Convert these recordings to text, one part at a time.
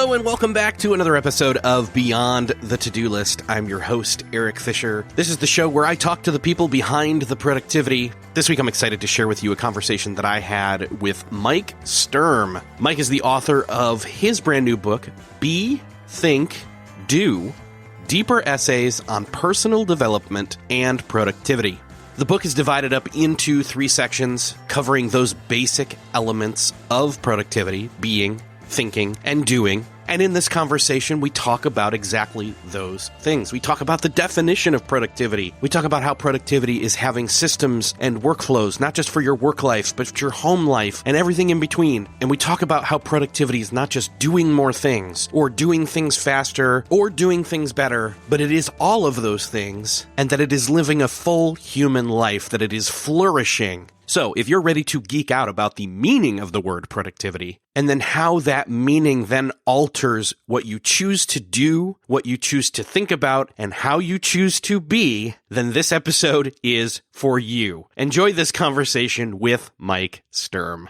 Hello and welcome back to another episode of Beyond the To-Do List. I'm your host, Eric Fisher. This is the show where I talk to the people behind the productivity. This week I'm excited to share with you a conversation that I had with Mike Sturm. Mike is the author of his brand new book, Be, Think, Do, Deeper Essays on Personal Development and Productivity. The book is divided up into 3 sections covering those basic elements of productivity, being, thinking, and doing. And in this conversation, we talk about exactly those things. We talk about the definition of productivity. We talk about how productivity is having systems and workflows, not just for your work life, but for your home life and everything in between. And we talk about how productivity is not just doing more things or doing things faster or doing things better, but it is all of those things, and that it is living a full human life, that it is flourishing. So, if you're ready to geek out about the meaning of the word productivity, and then how that meaning then alters what you choose to do, what you choose to think about, and how you choose to be, then this episode is for you. Enjoy this conversation with Mike Sturm.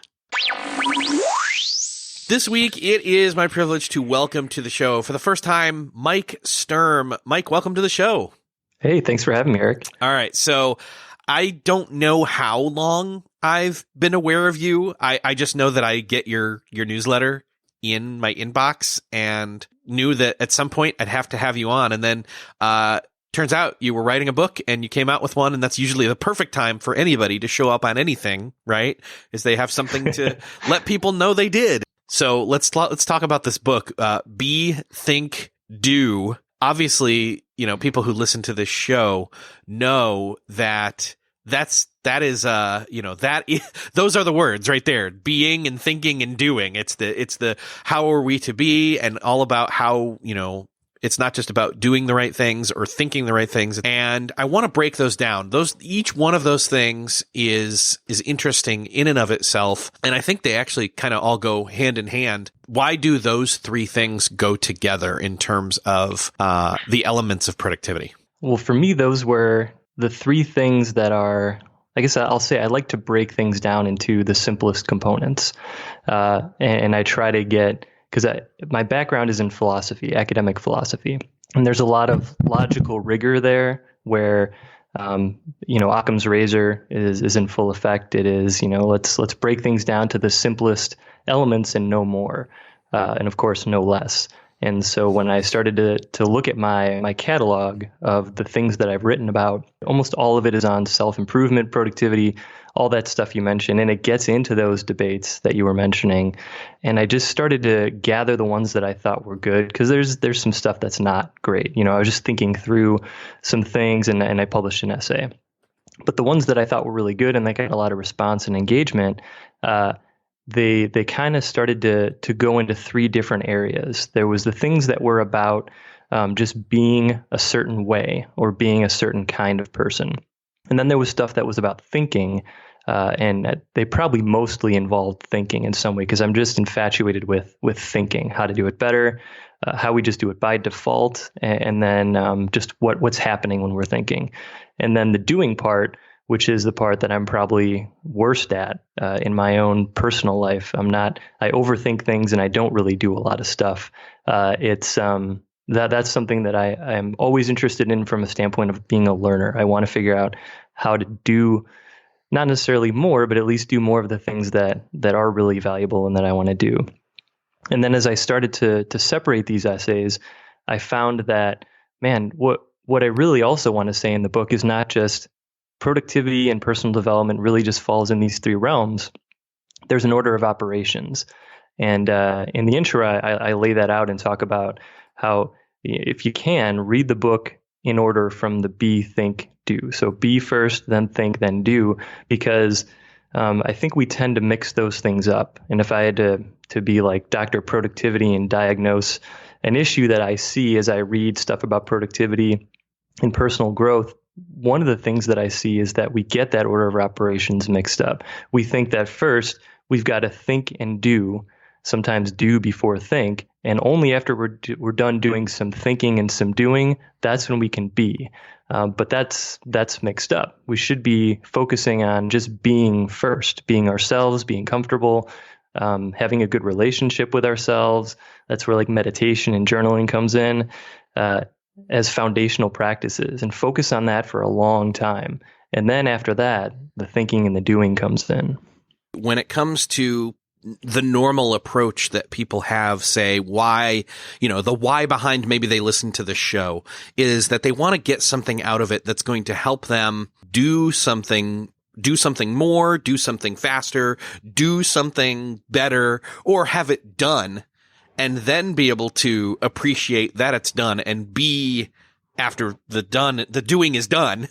This week, it is my privilege to welcome to the show, for the first time, Mike Sturm. Mike, welcome to the show. Hey, thanks for having me, Eric. All right, so I don't know how long I've been aware of you. I just know that I get your newsletter in my inbox and knew that at some point I'd have to have you on. And then turns out you were writing a book and you came out with one, and that's usually the perfect time for anybody to show up on anything, right? Is they have something to let people know they did. So let's talk about this book, Be, Think, Do. Obviously, people who listen to this show know that those are the words right there. Being and thinking and doing. It's the how are we to be, and all about how, it's not just about doing the right things or thinking the right things. And I want to break those down. Each one of those things is interesting in and of itself. And I think they actually kind of all go hand in hand. Why do those 3 things go together in terms of the elements of productivity? Well, for me, those were the 3 things that are, I guess I'll say, I like to break things down into the simplest components. And I try to get, because my background is in philosophy, academic philosophy, and there's a lot of logical rigor there where, Occam's razor is in full effect. It is, let's break things down to the simplest elements and no more. And of course, no less. And so when I started to look at my catalog of the things that I've written about, almost all of it is on self-improvement, productivity, all that stuff you mentioned. And it gets into those debates that you were mentioning. And I just started to gather the ones that I thought were good, because there's some stuff that's not great. I was just thinking through some things, and I published an essay. But the ones that I thought were really good and they got a lot of response and engagement, they kind of started to go into 3 different areas. There was the things that were about just being a certain way or being a certain kind of person. And then there was stuff that was about thinking, and they probably mostly involved thinking in some way, because I'm just infatuated with thinking, how to do it better, how we just do it by default, and then just what's happening when we're thinking. And then the doing part, which is the part that I'm probably worst at in my own personal life. I overthink things and I don't really do a lot of stuff. That's something that I'm always interested in from a standpoint of being a learner. I want to figure out how to do not necessarily more, but at least do more of the things that are really valuable and that I want to do. And then as I started to separate these essays, I found that, man, what I really also want to say in the book is not just productivity and personal development really just falls in these 3 realms. There's an order of operations. And in the intro, I lay that out and talk about how, if you can, read the book in order from the be, think, do. So be first, then think, then do, because I think we tend to mix those things up. And if I had to be like Dr. Productivity and diagnose an issue that I see as I read stuff about productivity and personal growth, one of the things that I see is that we get that order of operations mixed up. We think that first we've got to think and do, sometimes do before think, and only after we're done doing some thinking and some doing, that's when we can be. But that's mixed up. We should be focusing on just being first, being ourselves, being comfortable, having a good relationship with ourselves. That's where like meditation and journaling comes in as foundational practices, and focus on that for a long time. And then after that, the thinking and the doing comes in. When it comes to the normal approach that people have, say, why, the why behind maybe they listen to the show is that they want to get something out of it that's going to help them do something more, do something faster, do something better, or have it done, and then be able to appreciate that it's done and be after the doing is done,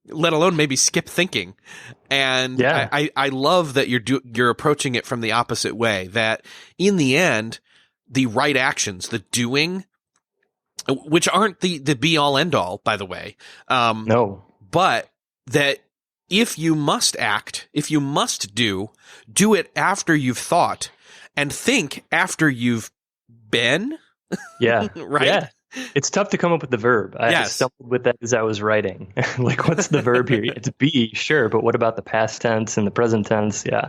let alone maybe skip thinking. And yeah. I love that you're approaching it from the opposite way, that in the end, the right actions, the doing, which aren't the be all end all, by the way. No, but that if you must act, if you must do it after you've thought, and think after you've been. Yeah. Right. Yeah. It's tough to come up with the verb. I stumbled with that as I was writing. Like, what's the verb here? It's be, sure, but what about the past tense and the present tense? Yeah.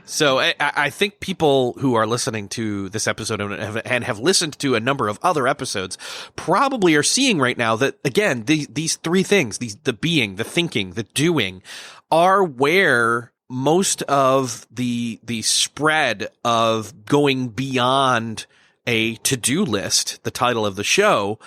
So I think people who are listening to this episode and have listened to a number of other episodes probably are seeing right now that, again, these three things, the being, the thinking, the doing, are where most of the spread of going beyond a to-do list, the title of the show,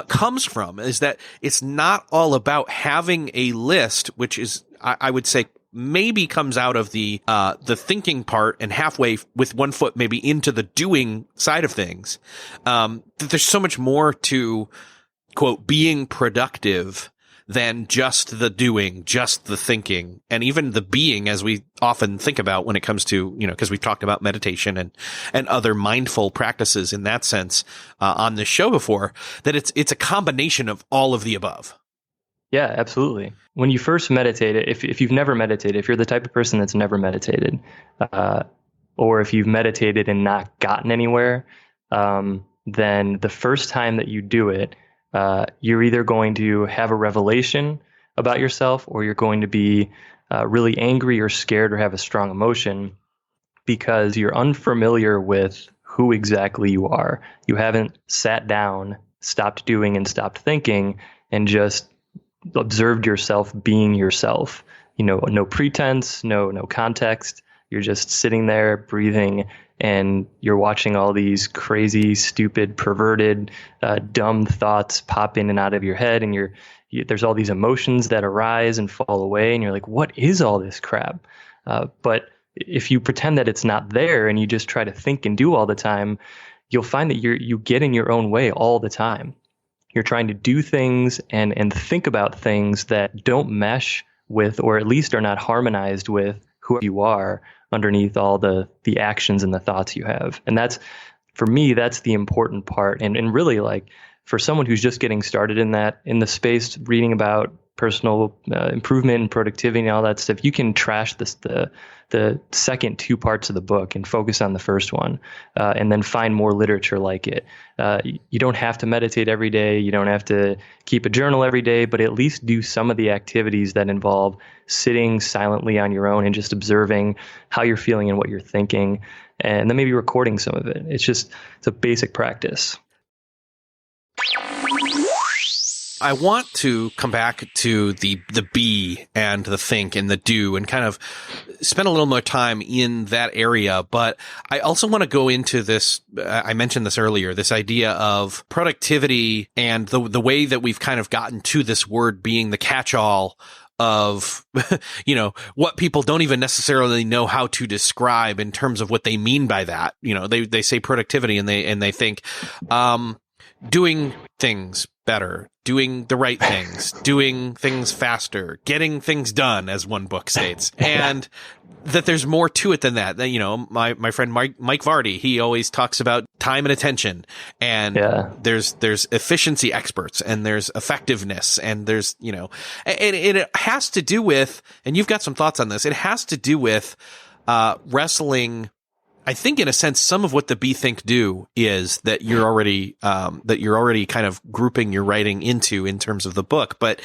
comes from, is that it's not all about having a list, which is, I would say, maybe comes out of the thinking part and halfway with one foot maybe into the doing side of things. That there's so much more to, quote, being productive than just the doing, just the thinking, and even the being, as we often think about when it comes to, because we've talked about meditation and other mindful practices in that sense on this show before, that it's a combination of all of the above. Yeah, absolutely. When you first meditate, if you've never meditated, if you're the type of person that's never meditated, or if you've meditated and not gotten anywhere, then the first time that you do it, you're either going to have a revelation about yourself, or you're going to be really angry or scared or have a strong emotion because you're unfamiliar with who exactly you are. You haven't sat down, stopped doing and stopped thinking, and just observed yourself being yourself. No pretense, no context. You're just sitting there breathing, and you're watching all these crazy, stupid, perverted, dumb thoughts pop in and out of your head, and there's all these emotions that arise and fall away, and you're like, what is all this crap? But if you pretend that it's not there and you just try to think and do all the time, you'll find that you get in your own way all the time. You're trying to do things and think about things that don't mesh with, or at least are not harmonized with, who you are underneath all the actions and the thoughts you have. And that's, for me, that's the important part. And really, like, for someone who's just getting started in the space, reading about personal improvement and productivity and all that stuff, you can trash the second two parts of the book and focus on the first one, and then find more literature like it. You don't have to meditate every day. You don't have to keep a journal every day, but at least do some of the activities that involve sitting silently on your own and just observing how you're feeling and what you're thinking, and then maybe recording some of it. It's a basic practice. I want to come back to the be and the think and the do and kind of spend a little more time in that area. But I also want to go into this, I mentioned this earlier, this idea of productivity and the way that we've kind of gotten to this word being the catch-all of, what people don't even necessarily know how to describe in terms of what they mean by that. They say productivity and they think, doing things better, doing the right things, doing things faster, getting things done, as one book states, and that there's more to it than that. My friend Mike Vardy, he always talks about time and attention, and there's efficiency experts, and there's effectiveness, and there's, and it has to do with, and you've got some thoughts on this, it has to do with wrestling. I think in a sense, some of what the Be Think Do is that you're already kind of grouping your writing into in terms of the book. But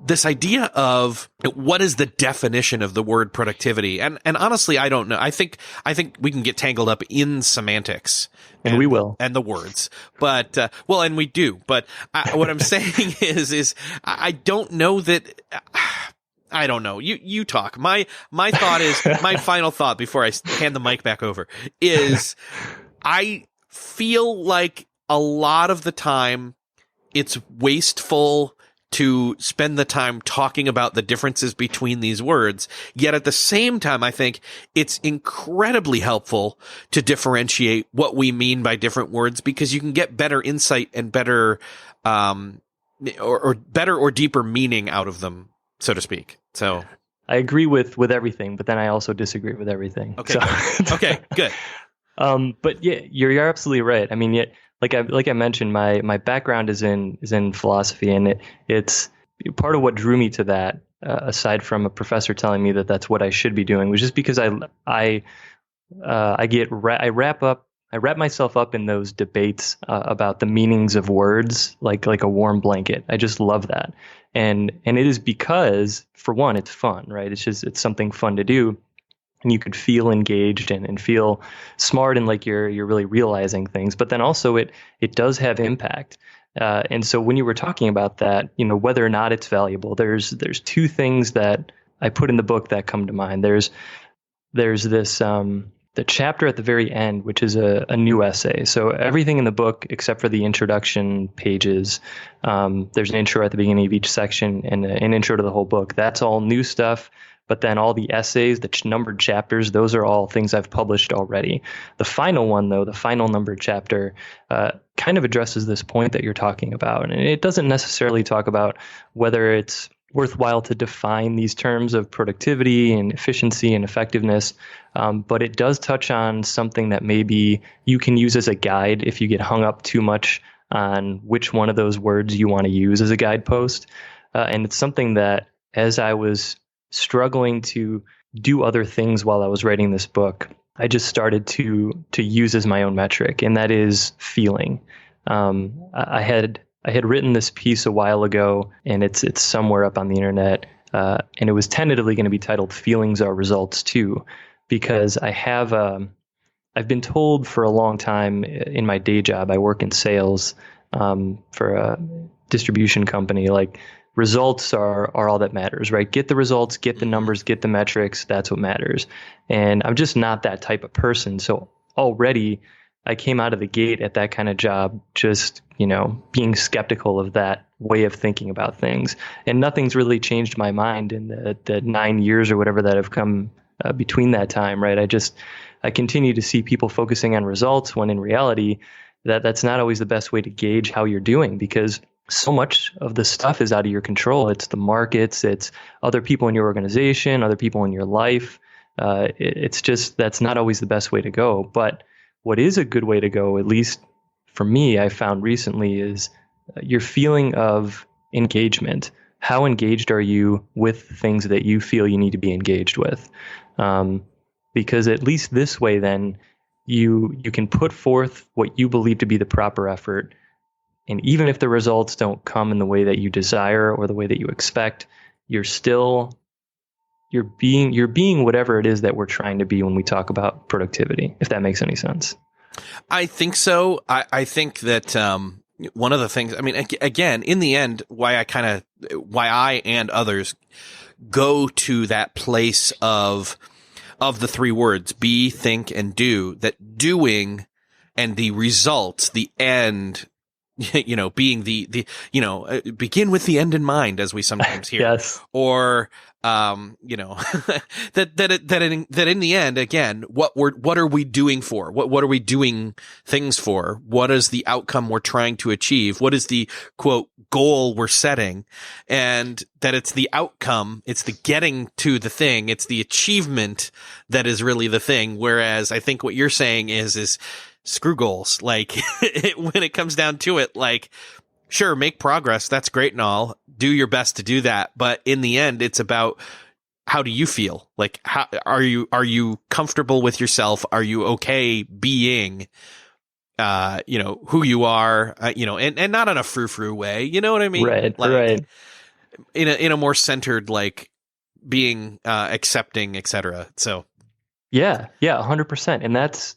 this idea of what is the definition of the word productivity? And honestly, I don't know. I think we can get tangled up in semantics. And we will. And the words. But, well, and we do. But what I'm saying is I don't know that, I don't know. You talk. My thought is, my final thought before I hand the mic back over is I feel like a lot of the time it's wasteful to spend the time talking about the differences between these words. Yet at the same time, I think it's incredibly helpful to differentiate what we mean by different words, because you can get better insight and better, or better or deeper meaning out of them, so to speak. So I agree with everything, but then I also disagree with everything. Okay. So. Okay, good. But yeah, you're absolutely right. I mean, like I mentioned, my background is in philosophy, and it's part of what drew me to that. Aside from a professor telling me that that's what I should be doing, was just because I wrap myself up in those debates about the meanings of words like a warm blanket. I just love that, and it is because, for one, it's fun, right? It's something fun to do. And you could feel engaged and feel smart, and like you're really realizing things. But then also it does have impact. And so when you were talking about that, whether or not it's valuable, there's two things that I put in the book that come to mind. There's this the chapter at the very end, which is a new essay. So everything in the book except for the introduction pages, there's an intro at the beginning of each section and an intro to the whole book. That's all new stuff. But then all the essays, the numbered chapters, those are all things I've published already. The final one, though, the final numbered chapter, kind of addresses this point that you're talking about. And it doesn't necessarily talk about whether it's worthwhile to define these terms of productivity and efficiency and effectiveness, but it does touch on something that maybe you can use as a guide if you get hung up too much on which one of those words you want to use as a guidepost. And it's something that, as I was struggling to do other things while I was writing this book, I just started to use as my own metric, and that is feeling. I had written this piece a while ago, and it's somewhere up on the internet, and it was tentatively going to be titled "Feelings Are Results Too," because I've been told for a long time in my day job, I work in sales for a distribution company, like, results are all that matters, right? Get the results, get the numbers, get the metrics. That's what matters. And I'm just not that type of person. So already I came out of the gate at that kind of job, just, being skeptical of that way of thinking about things. And nothing's really changed my mind in the 9 years or whatever that have come between that time, right? I continue to see people focusing on results when in reality that's not always the best way to gauge how you're doing, because so much of the stuff is out of your control. It's the markets, it's other people in your organization, other people in your life. It's just, that's not always the best way to go. But what is a good way to go, at least for me, I found recently, is your feeling of engagement. How engaged are you with things that you feel you need to be engaged with? Because at least this way, then you can put forth what you believe to be the proper effort. And even if the results don't come in the way that you desire or the way that you expect, you're being whatever it is that we're trying to be when we talk about productivity, if that makes any sense. I think so. I think that one of the things, I mean, again, in the end, why I and others go to that place of the three words, be, think, and do, that doing and the results, the end, being the begin with the end in mind, as we sometimes hear. Yes. Or, that in the end, again, what are we doing for? What are we doing things for? What is the outcome we're trying to achieve? What is the quote goal we're setting? And that it's the outcome, it's the getting to the thing, it's the achievement that is really the thing. Whereas I think what you're saying is screw goals. Like when it comes down to it, like, sure, make progress. That's great and all. Do your best to do that. But in the end, it's about, how do you feel? Like, how are you comfortable with yourself? Are you okay being, who you are, and not in a frou-frou way. You know what I mean? Right. Like, right. in a more centered, like being accepting, etc. So Yeah, 100%. And that's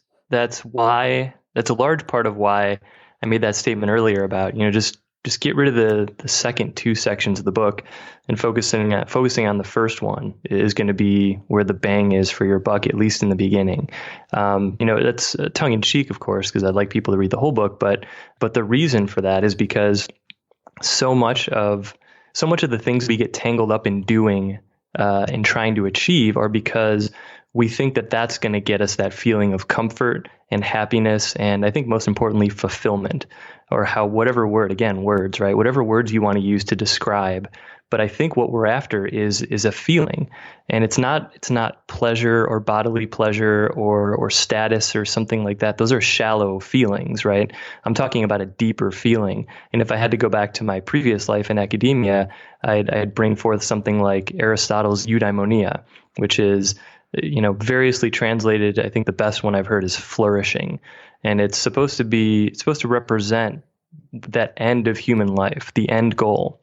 why that's a large part of why I made that statement earlier about, just get rid of the second two sections of the book and focusing on the first one is going to be where the bang is for your buck, at least in the beginning. That's tongue in cheek, of course, because I'd like people to read the whole book, but the reason for that is because so much of the things we get tangled up in doing and trying to achieve are because we think that that's going to get us that feeling of comfort and happiness, and I think most importantly, fulfillment, or whatever word, again, words, right? Whatever words you want to use to describe. But I think what we're after is a feeling, and it's not pleasure or bodily pleasure or status or something like that. Those are shallow feelings, right? I'm talking about a deeper feeling. And if I had to go back to my previous life in academia, I'd bring forth something like Aristotle's eudaimonia, which is variously translated. I think the best one I've heard is flourishing, and it's supposed to represent that end of human life, the end goal.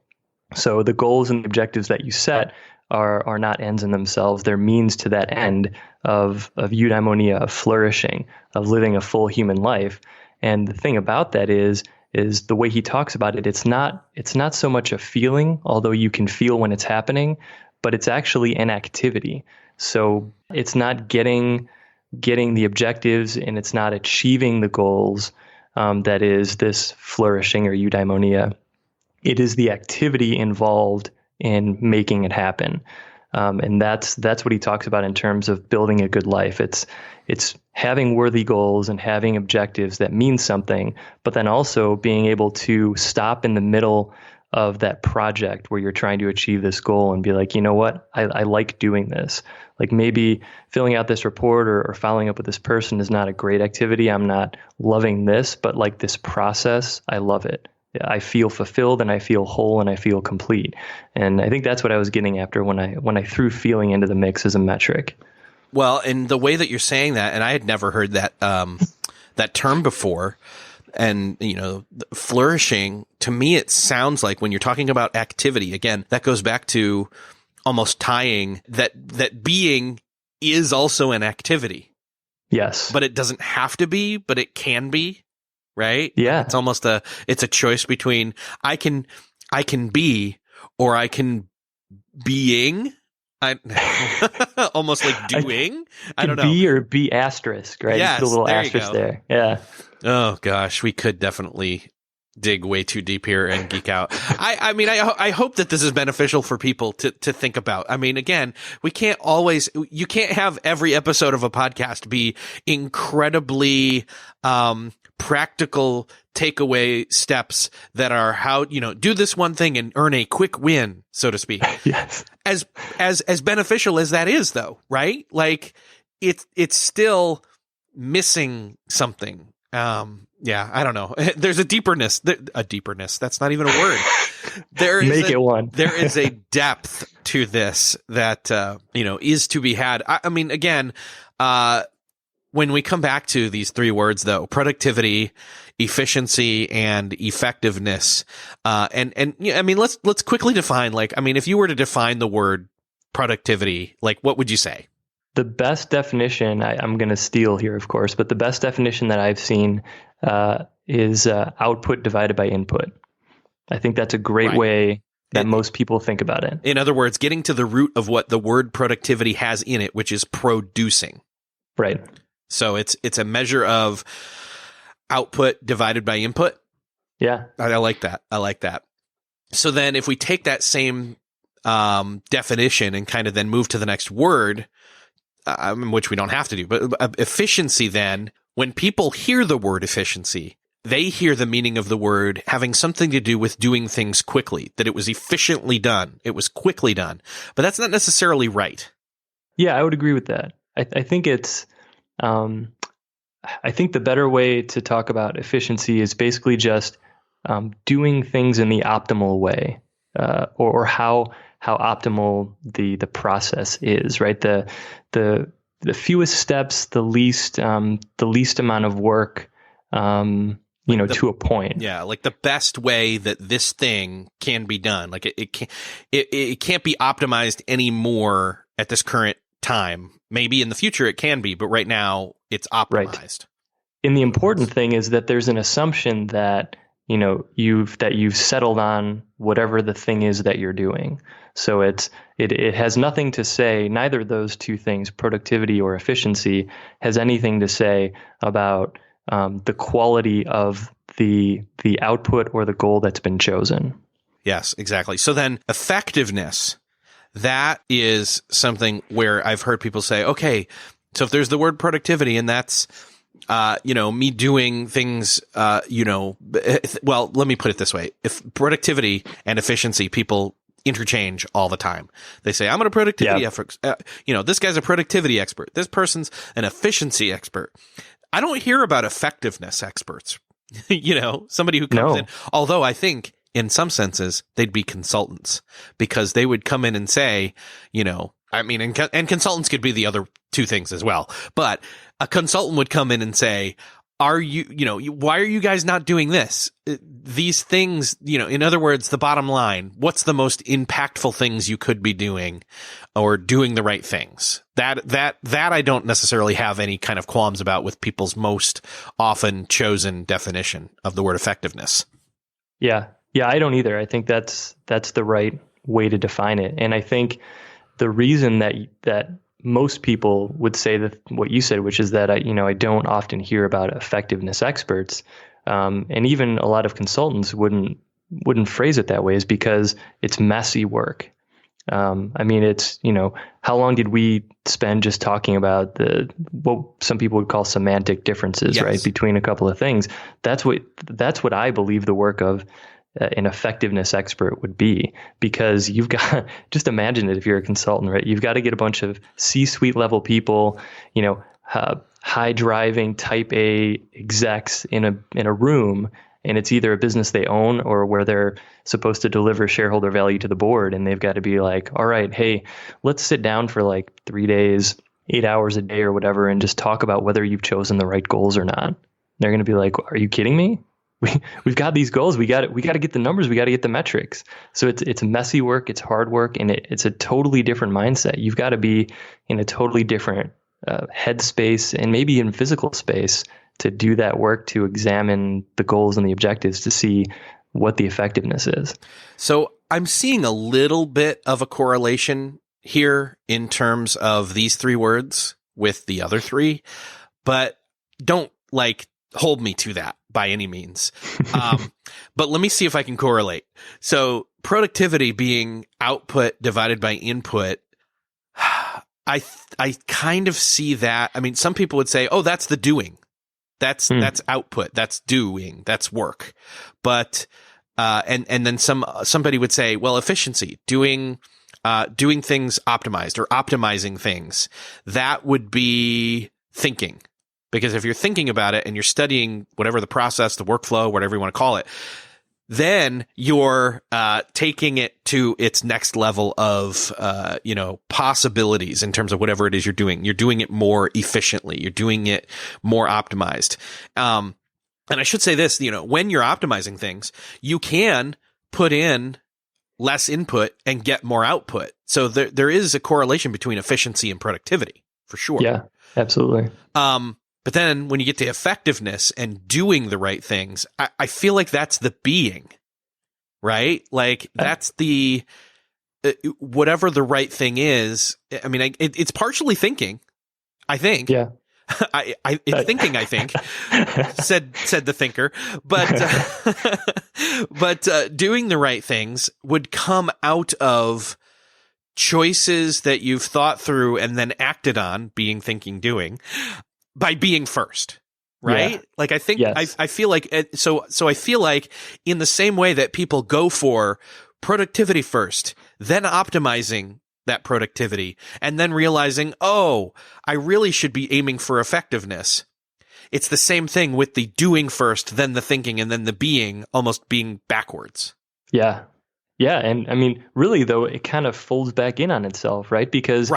So the goals and the objectives that you set are not ends in themselves. They're means to that end of eudaimonia, of flourishing, of living a full human life. And the thing about that is the way he talks about it. It's not so much a feeling, although you can feel when it's happening, but it's actually an activity. So it's not getting the objectives, and it's not achieving the goals that is this flourishing or eudaimonia. It is the activity involved in making it happen. And that's what he talks about in terms of building a good life. It's having worthy goals and having objectives that mean something, but then also being able to stop in the middle of that project where you're trying to achieve this goal and be like, you know what, I like doing this. Like maybe filling out this report or following up with this person is not a great activity. I'm not loving this, but like this process, I love it. I feel fulfilled and I feel whole and I feel complete. And I think that's what I was getting after when I threw feeling into the mix as a metric. Well, and the way that you're saying that, and I had never heard that that term before. And, flourishing, to me, it sounds like when you're talking about activity, again, that goes back to almost tying that being is also an activity. Yes. But it doesn't have to be, but it can be, right? Yeah. It's almost it's a choice between I can be, or I can being. Almost like doing. I don't know. Be or be asterisk, right? Yes, the little there asterisk there. Yeah. Oh gosh, we could definitely dig way too deep here and geek out. I hope that this is beneficial for people to think about. I mean, again, you can't have every episode of a podcast be incredibly practical takeaway steps that are how, do this one thing and earn a quick win, so to speak. Yes. As beneficial as that is, though, right? Like it's still missing something. Yeah, I don't know. There's a deeperness. That's not even a word. Make it one. There is a depth to this that, is to be had. I mean, again, when we come back to these three words, though, productivity, efficiency, and effectiveness, let's quickly define, if you were to define the word productivity, what would you say? The best definition, I'm going to steal here, of course, but the best definition that I've seen is output divided by input. I think that's a great way that most people think about it. In other words, getting to the root of what the word productivity has in it, which is producing. Right. So it's a measure of output divided by input. Yeah. I like that. So then if we take that same definition and kind of then move to the next word, which we don't have to do, but efficiency, then when people hear the word efficiency, they hear the meaning of the word having something to do with doing things quickly, that it was efficiently done. It was quickly done, but that's not necessarily right. Yeah, I would agree with that. I think it's, I think the better way to talk about efficiency is basically just doing things in the optimal way, or how optimal the process is, right? The fewest steps, the least amount of work, to a point. Yeah, like the best way that this thing can be done. Like it can't be optimized anymore at this current time. Maybe in the future it can be, but right now it's optimized. Right. And the important thing is that there's an assumption that you've settled on whatever the thing is that you're doing. So it has nothing to say, neither of those two things, productivity or efficiency, has anything to say about the quality of the output or the goal that's been chosen. Yes, exactly. So then effectiveness, that is something where I've heard people say, okay, so if there's the word productivity and that's me doing things, well, let me put it this way. If productivity and efficiency, people interchange all the time. They say, I'm a productivity effort. This guy's a productivity expert. This person's an efficiency expert. I don't hear about effectiveness experts, somebody who comes in, although I think in some senses they'd be consultants because they would come in and say, and consultants could be the other two things as well. But a consultant would come in and say, why are you guys not doing this? These things, in other words, the bottom line, what's the most impactful things you could be doing or doing the right things? That I don't necessarily have any kind of qualms about with people's most often chosen definition of the word effectiveness. Yeah. Yeah, I don't either. I think that's the right way to define it. And I think the reason that most people would say that what you said, which is that I don't often hear about effectiveness experts, and even a lot of consultants wouldn't phrase it that way, is because it's messy work. It's how long did we spend just talking about what some people would call semantic differences, right, between a couple of things? That's what I believe the work of an effectiveness expert would be, because you've got, just imagine it if you're a consultant, right? You've got to get a bunch of C-suite level people, high driving type A execs in a room, and it's either a business they own or where they're supposed to deliver shareholder value to the board. And they've got to be like, all right, hey, let's sit down for like 3 days, 8 hours a day or whatever, and just talk about whether you've chosen the right goals or not. They're going to be like, are you kidding me? We've got these goals. We got to get the numbers. We got to get the metrics. So it's messy work. It's hard work, and it's a totally different mindset. You've got to be in a totally different headspace and maybe in physical space to do that work, to examine the goals and the objectives to see what the effectiveness is. So I'm seeing a little bit of a correlation here in terms of these three words with the other three, but don't hold me to that by any means. But let me see if I can correlate. So productivity being output divided by input, I kind of see that. I mean, some people would say, oh, that's the doing. That's output. That's doing. That's work. But, and then somebody would say, well, efficiency, doing things optimized or optimizing things, that would be thinking. Because if you're thinking about it and you're studying whatever the process, the workflow, whatever you want to call it, then you're taking it to its next level of possibilities in terms of whatever it is you're doing. You're doing it more efficiently. You're doing it more optimized. And I should say this, when you're optimizing things, you can put in less input and get more output. So there is a correlation between efficiency and productivity, for sure. Yeah, absolutely. But then when you get to effectiveness and doing the right things, I feel like that's the being, right? Like that's the, whatever the right thing is. I mean, it's partially thinking, I think. Yeah. It's thinking, I think, said the thinker, but doing the right things would come out of choices that you've thought through and then acted on, being, thinking, doing, by being first, right? Yeah. Like I think, yes. I feel like, so I feel like in the same way that people go for productivity first, then optimizing that productivity, and then realizing, oh, I really should be aiming for effectiveness. It's the same thing with the doing first, then the thinking, and then the being, almost being backwards. Yeah. Yeah. And I mean, really though, it kind of folds back in on itself, right? Because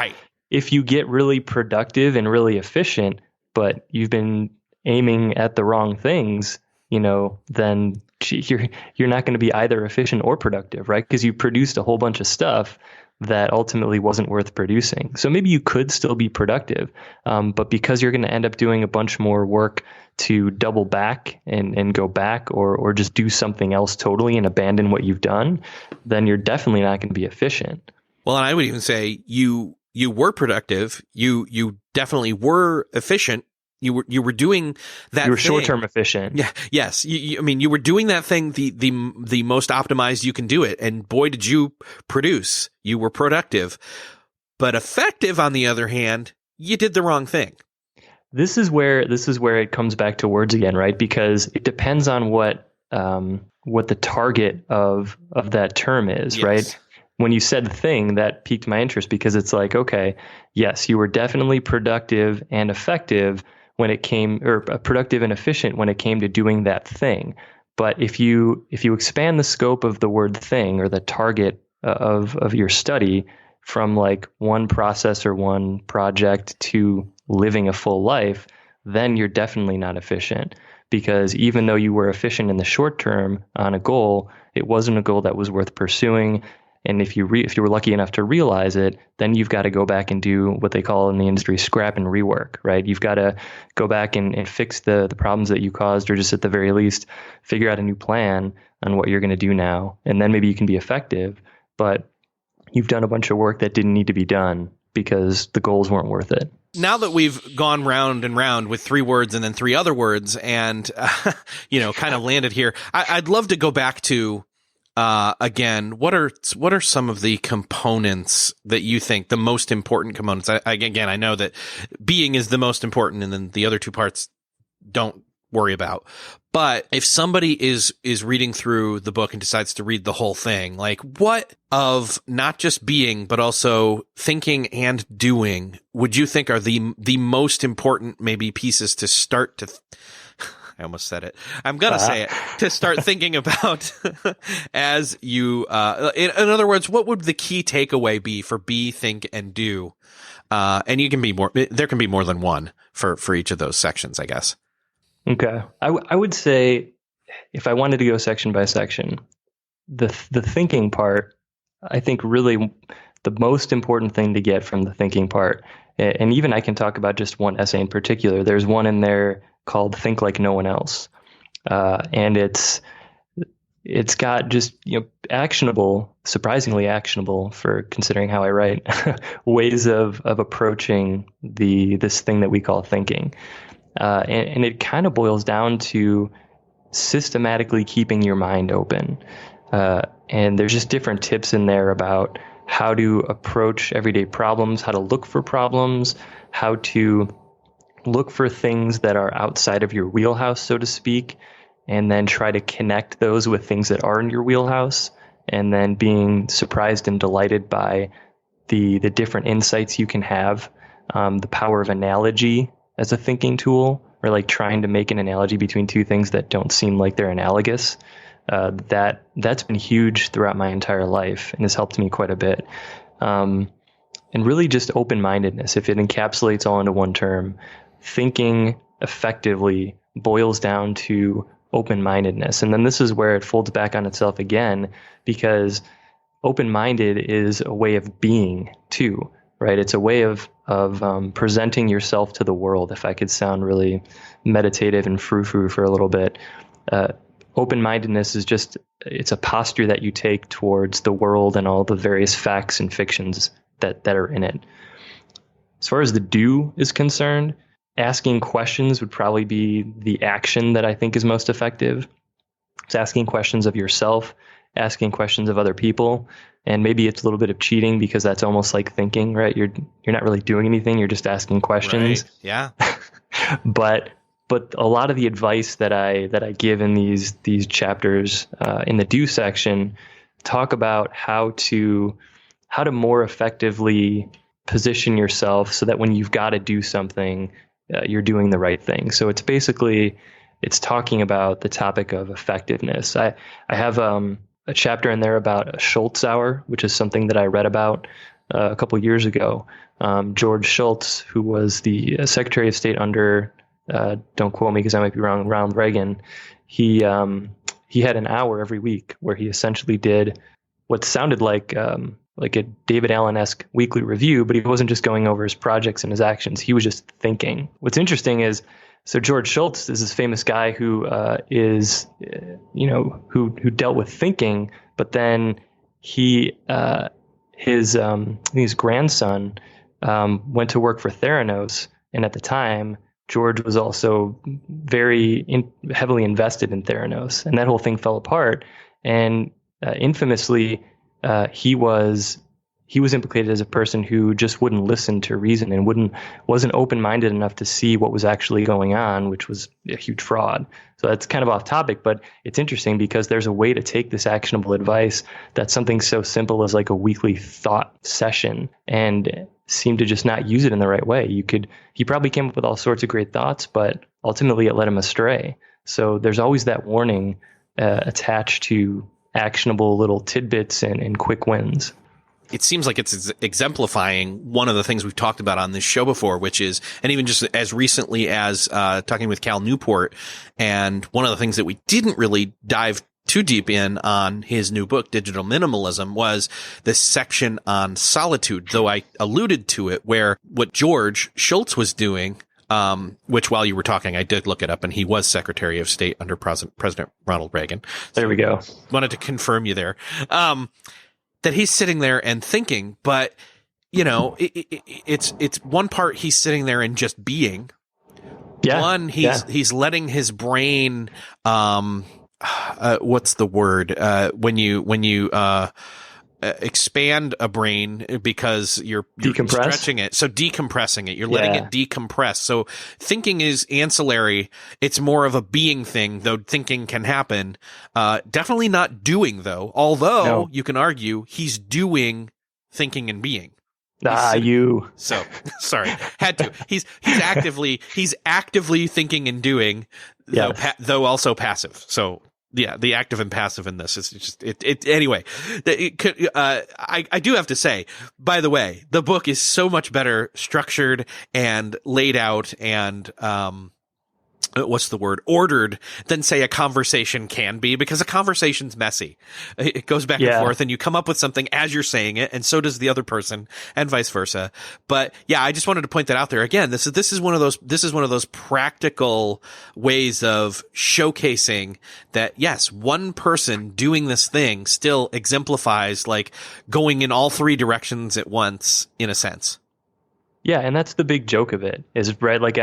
if you get really productive and really efficient, but you've been aiming at the wrong things, then you're not going to be either efficient or productive, right? Because you produced a whole bunch of stuff that ultimately wasn't worth producing. So maybe you could still be productive, but because you're going to end up doing a bunch more work to double back and go back or just do something else totally and abandon what you've done, then you're definitely not going to be efficient. Well, and I would even say you were productive. You definitely were efficient. You were doing that. You were thing. Short-term efficient. Yeah. Yes. I mean, you were doing that thing the most optimized you can do it, and boy, did you produce. You were productive, but effective. On the other hand, you did the wrong thing. This is where it comes back to words again, right? Because it depends on what the target of that term is, yes. Right? When you said thing, that piqued my interest because it's like, okay, yes, you were definitely productive and effective when it came, or productive and efficient when it came to doing that thing. But if you expand the scope of the word thing or the target of your study from like one process or one project to living a full life, then you're definitely not efficient. Because even though you were efficient in the short term on a goal, it wasn't a goal that was worth pursuing. And if you were lucky enough to realize it, then you've got to go back and do what they call in the industry scrap and rework, right? You've got to go back and fix the problems that you caused, or just at the very least, figure out a new plan on what you're going to do now. And then maybe you can be effective, but you've done a bunch of work that didn't need to be done because the goals weren't worth it. Now that we've gone round and round with 3 words and then 3 other words and, kind of landed here, I'd love to go back to, again, what are some of the components that you think the most important components? I know that being is the most important, and then the other 2 parts don't worry about. But if somebody is reading through the book and decides to read the whole thing, like what of not just being, but also thinking and doing would you think are the most important maybe pieces to start to I almost said it. I'm going to say it, to start thinking about as you, in other words, what would the key takeaway be for be, think, and do? And you can be there can be more than one for each of those sections, I guess. Okay. I would say if I wanted to go section by section, the thinking part, I think really the most important thing to get from the thinking part, and even I can talk about just one essay in particular. There's one in there called Think Like No One Else. And it's got just, actionable, surprisingly actionable for considering how I write, ways of approaching this thing that we call thinking. And it kind of boils down to systematically keeping your mind open. And there's just different tips in there about how to approach everyday problems, how to look for problems, how to look for things that are outside of your wheelhouse, so to speak, and then try to connect those with things that are in your wheelhouse, and then being surprised and delighted by the different insights you can have, the power of analogy as a thinking tool, or like trying to make an analogy between 2 things that don't seem like they're analogous. That's been huge throughout my entire life and has helped me quite a bit. And really just open-mindedness, if it encapsulates all into one term, thinking effectively boils down to open-mindedness. And then this is where it folds back on itself again, because open-minded is a way of being too, right? It's a way of presenting yourself to the world, if I could sound really meditative and frou-frou for a little bit. Open-mindedness is just, it's a posture that you take towards the world and all the various facts and fictions that are in it. As far as the do is concerned, asking questions would probably be the action that I think is most effective. It's asking questions of yourself, asking questions of other people, and maybe it's a little bit of cheating because that's almost like thinking, right? You're not really doing anything, you're just asking questions. Right. Yeah. But a lot of the advice that I give in these chapters in the do section talk about how to more effectively position yourself so that when you've got to do something, you're doing the right thing. So it's talking about the topic of effectiveness. I have a chapter in there about a Schultz hour, which is something that I read about a couple of years ago. George Shultz, who was the Secretary of State under don't quote me because I might be wrong, Ronald Reagan, he had an hour every week where he essentially did what sounded like a David Allen-esque weekly review, but he wasn't just going over his projects and his actions. He was just thinking. What's interesting is, so George Shultz is this famous guy who who dealt with thinking, but then his grandson went to work for Theranos, and at the time George was also heavily invested in Theranos, and that whole thing fell apart. And infamously, he was implicated as a person who just wouldn't listen to reason and wasn't open-minded enough to see what was actually going on, which was a huge fraud. So that's kind of off topic, but it's interesting because there's a way to take this actionable advice that's something so simple as like a weekly thought session and seem to just not use it in the right way. He probably came up with all sorts of great thoughts, but ultimately it led him astray. So there's always that warning attached to actionable little tidbits and quick wins. It seems like it's exemplifying one of the things we've talked about on this show before, which is, and even just as recently as talking with Cal Newport, and one of the things that we didn't really dive too deep in on his new book, Digital Minimalism, was this section on solitude, though I alluded to it, where what George Shultz was doing, which while you were talking, I did look it up, and he was Secretary of State under President Ronald Reagan. There we go. Wanted to confirm you there. That he's sitting there and thinking, but it's one part he's sitting there and just being. Yeah. One, he's letting his brain, what's the word? When you expand a brain because you're stretching it. So decompressing it, you're letting it decompress. So thinking is ancillary. It's more of a being thing, though thinking can happen. Definitely not doing, though, although you can argue he's doing thinking and being. So sorry, had to. He's actively thinking and doing, though also passive. So yeah, the active and passive in this is just anyway. I do have to say, by the way, the book is so much better structured and laid out and what's the word, ordered than say a conversation can be, because a conversation's messy. It goes back and forth and you come up with something as you're saying it, and so does the other person, and vice versa. But yeah, I just wanted to point that out there again. This is one of those practical ways of showcasing that yes, one person doing this thing still exemplifies like going in all three directions at once, in a sense. Yeah, and that's the big joke of it, is right, like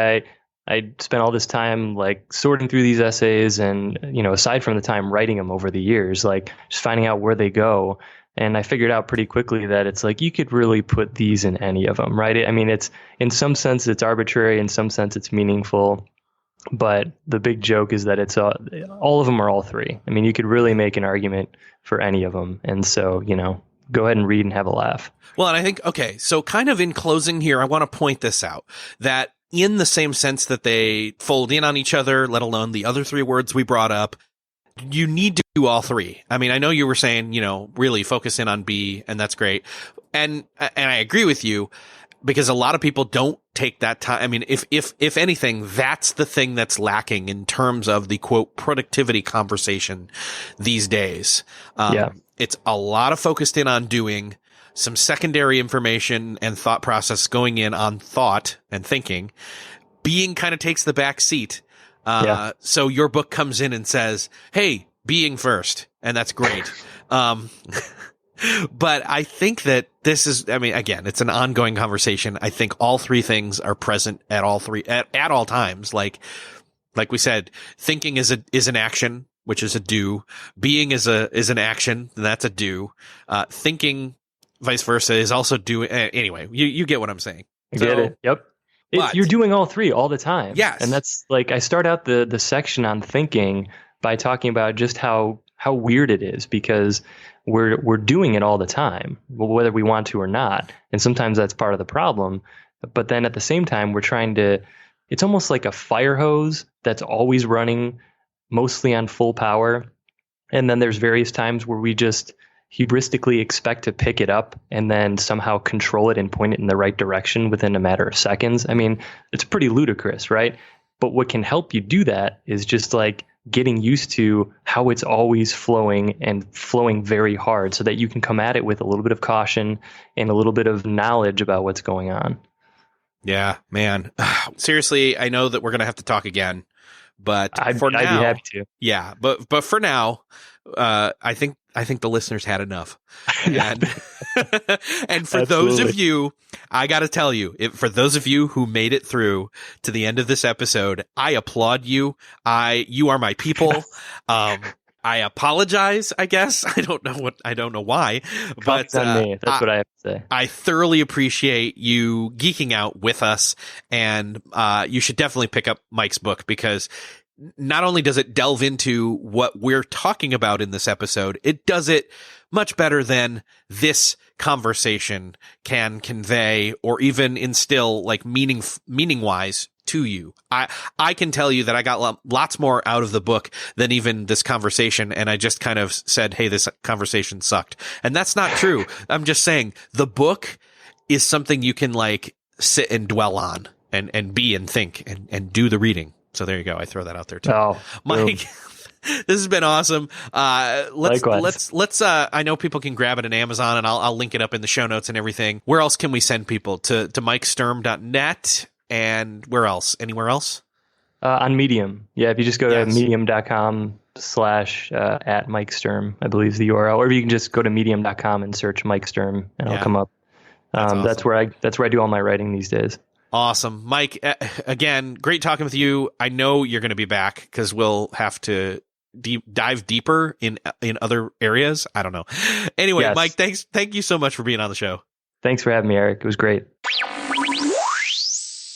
I spent all this time like sorting through these essays and, aside from the time writing them over the years, like just finding out where they go. And I figured out pretty quickly that it's like you could really put these in any of them, right? I mean, it's in some sense it's arbitrary, in some sense it's meaningful. But the big joke is that it's all of them are all three. I mean, you could really make an argument for any of them. And so, go ahead and read and have a laugh. Well, and I think, okay, so kind of in closing here, I want to point this out, that in the same sense that they fold in on each other, let alone the other three words we brought up, you need to do all three. I mean, I know you were saying, really focus in on B, and that's great. And I agree with you, because a lot of people don't take that time. I mean, if anything, that's the thing that's lacking in terms of the quote productivity conversation these days. It's a lot of focused in on doing, some secondary information and thought process going in on thought and thinking. Being kind of takes the back seat. So your book comes in and says, hey, being first. And that's great. But I think that this is, I mean, again, it's an ongoing conversation. I think all three things are present at all times. Like we said, thinking is an action, which is a do. Being is an action, and that's a do. Thinking, vice versa, is also doing. Anyway, you get what I'm saying. I get it. Yep. You're doing all three all the time. Yes. And that's like, I start out the section on thinking by talking about just how weird it is, because we're doing it all the time, whether we want to or not. And sometimes that's part of the problem. But then at the same time, it's almost like a fire hose that's always running mostly on full power. And then there's various times where we just heuristically expect to pick it up and then somehow control it and point it in the right direction within a matter of seconds. I mean, it's pretty ludicrous, right? But what can help you do that is just like getting used to how it's always flowing and flowing very hard so that you can come at it with a little bit of caution and a little bit of knowledge about what's going on. Yeah, man. Seriously, I know that we're going to have to talk again, but I'd for be now, happy to. Yeah, but for now, I think the listeners had enough. And, and for those of you, I got to tell you, for those of you who made it through to the end of this episode, I applaud you. You are my people. I apologize, I guess. I don't know why, but on me. That's what I have to say. I thoroughly appreciate you geeking out with us, and you should definitely pick up Mike's book, because not only does it delve into what we're talking about in this episode, it does it much better than this conversation can convey or even instill, like, meaning wise to you. I can tell you that I got lots more out of the book than even this conversation, and I just kind of said, hey, this conversation sucked. And that's not true. I'm just saying the book is something you can, like, sit and dwell on and be and think and do the reading. So there you go. I throw that out there too. Oh, Mike, this has been awesome. Let's I know people can grab it on Amazon, and I'll link it up in the show notes and everything. Where else can we send people? To mikesturm.net, and where else? Anywhere else? On Medium. Yeah, if you just go to medium.com / at Mike Sturm, I believe is the URL, or you can just go to medium.com and search Mike Sturm, and I'll come up. Awesome. That's where I do all my writing these days. Awesome. Mike, again, great talking with you. I know you're going to be back, because we'll have to dive deeper in other areas. I don't know. Anyway, yes. Mike, thank you so much for being on the show. Thanks for having me, Eric. It was great.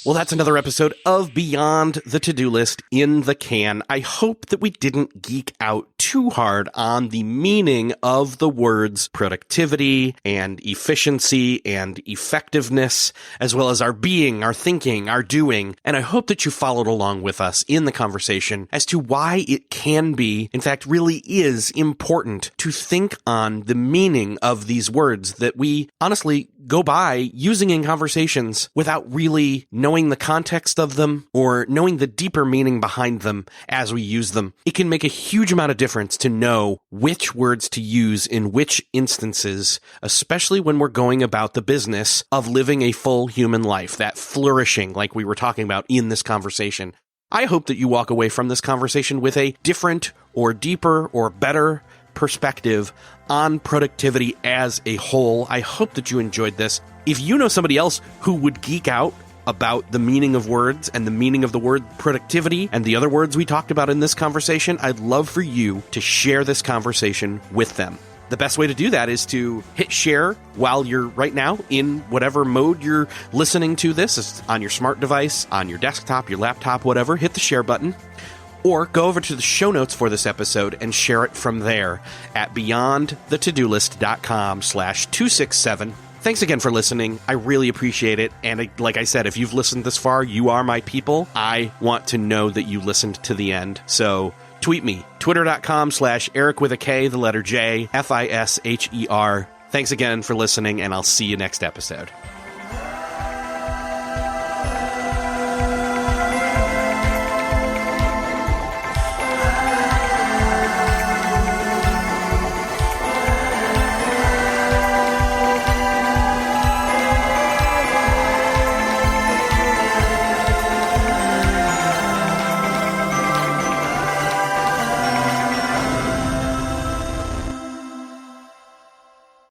Well, that's another episode of Beyond the To-Do List in the can. I hope that we didn't geek out too hard on the meaning of the words productivity and efficiency and effectiveness, as well as our being, our thinking, our doing. And I hope that you followed along with us in the conversation as to why it can be, in fact, really is important to think on the meaning of these words that we honestly go by using in conversations without really knowing the context of them or knowing the deeper meaning behind them as we use them. It can make a huge amount of difference to know which words to use in which instances, especially when we're going about the business of living a full human life, that flourishing like we were talking about in this conversation. I hope that you walk away from this conversation with a different or deeper or better perspective on productivity as a whole. I hope that you enjoyed this. If you know somebody else who would geek out about the meaning of words and the meaning of the word productivity and the other words we talked about in this conversation, I'd love for you to share this conversation with them. The best way to do that is to hit share while you're right now in whatever mode you're listening to this. It's on your smart device, on your desktop, your laptop, whatever. Hit the share button. Or go over to the show notes for this episode and share it from there at beyondthetodolist.com/267. Thanks again for listening. I really appreciate it. And like I said, if you've listened this far, you are my people. I want to know that you listened to the end. So tweet me, twitter.com/Eric with a K, the letter J, FISHER. Thanks again for listening, and I'll see you next episode.